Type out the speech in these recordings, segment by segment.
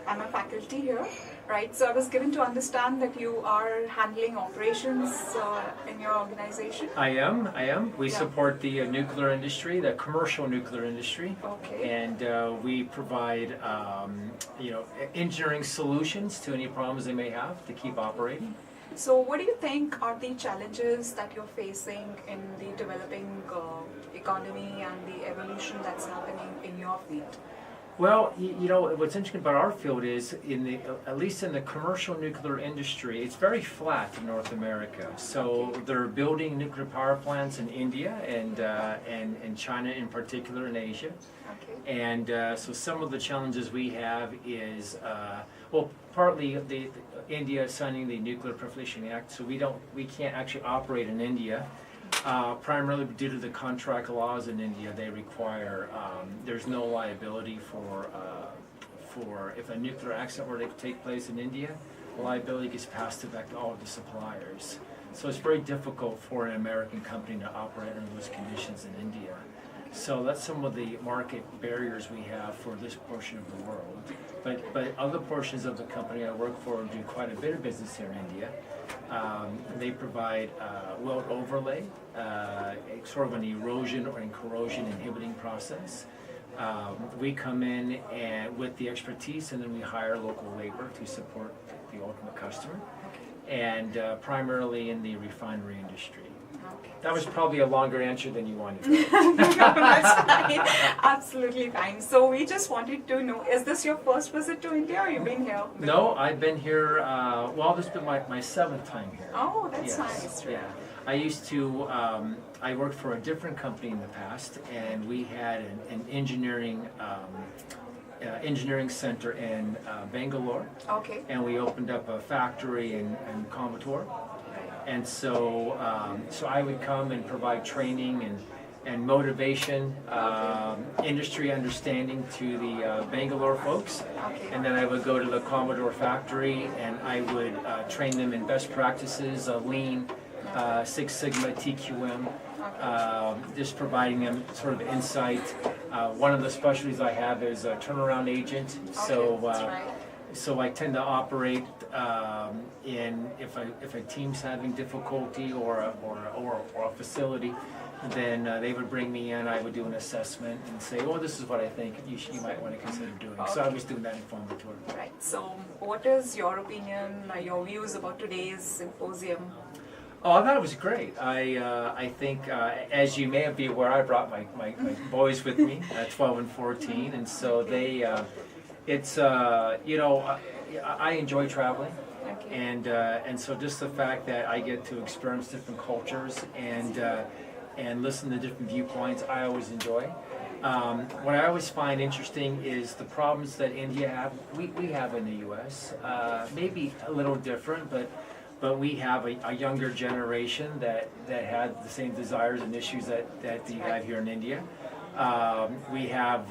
I'm a faculty here, right? So I was given to understand that you are handling operations in your organization. I am. We support the nuclear industry, the commercial nuclear industry. Okay. And we provide, engineering solutions to any problems they may have to keep operating. So what do you think are the challenges that you're facing in the developing economy and the evolution that's happening in your field? Well, what's interesting about our field is, at least in the commercial nuclear industry, it's very flat in North America. So they're building nuclear power plants in India and China in particular, in Asia. Okay. And so some of the challenges we have is, partly the India signing the Nuclear Proliferation Act, so we can't actually operate in India. Primarily due to the contract laws in India, they require there's no liability for if a nuclear accident were to take place in India, the liability gets passed to back to all of the suppliers. So it's very difficult for an American company to operate under those conditions in India. So that's some of the market barriers we have for this portion of the world. But other portions of the company I work for do quite a bit of business here in India. They provide weld overlay, sort of an erosion and corrosion inhibiting process. We come in with the expertise, and then we hire local labor to support the ultimate customer, and primarily in the refinery industry. That was probably a longer answer than you wanted. No, that's fine. Absolutely fine. So we just wanted to know, is this your first visit to India, or you've been here before? No, I've been here, this has been my seventh time here. Oh, that's Yes. nice. Right? Yeah. I used to, I worked for a different company in the past, and we had an engineering center in Bangalore. Okay. And we opened up a factory in Coimbatore. And so I would come and provide training and motivation, industry understanding to the Bangalore folks. Okay. And then I would go to the Commodore factory, and I would train them in best practices, Lean, Six Sigma, TQM, just providing them sort of insight. One of the specialties I have is a turnaround agent. So I tend to operate if a team's having difficulty or a facility, then they would bring me in. I would do an assessment and say, "Oh, this is what I think you might want to consider doing." Okay. So I was doing that in Coimbatore. Right. So, what is your opinion, your views about today's symposium? Oh, I thought it was great. I think, as you may be aware, I brought my boys with me, 12 and 14, and so they. I enjoy traveling, and so just the fact that I get to experience different cultures and listen to different viewpoints, I always enjoy. What I always find interesting is the problems that India have. We have in the U.S. Maybe a little different, but we have a younger generation that had the same desires and issues that you have here in India. We have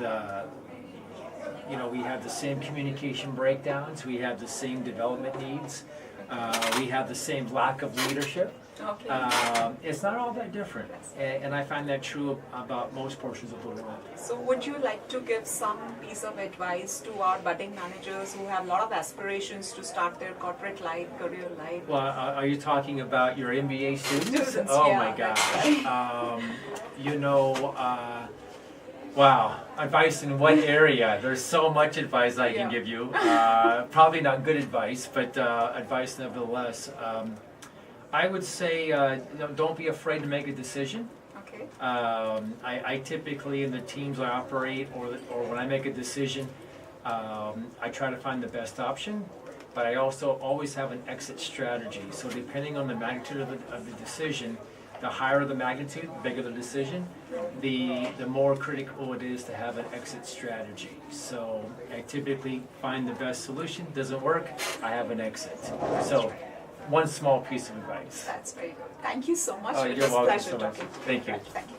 the same communication breakdowns, we have the same development needs, we have the same lack of leadership. Okay. It's not all that different, and I find that true about most portions of the world. So would you like to give some piece of advice to our budding managers who have a lot of aspirations to start their corporate life, career life? Well, are you talking about your MBA students? Students, oh yeah, my gosh. Right. Wow, advice in what area? There's so much advice I can give you. Probably not good advice, but advice nevertheless. I would say don't be afraid to make a decision. Okay. I typically, in the teams I operate, or when I make a decision, I try to find the best option, but I also always have an exit strategy. So depending on the magnitude of the decision, the higher the magnitude, the bigger the decision, the more critical it is to have an exit strategy. So I typically find the best solution. Doesn't work, I have an exit. So one small piece of advice. That's very good. Thank you so much. Oh, It you're was a welcome pleasure so much. talking to you. Thank you. Thank you.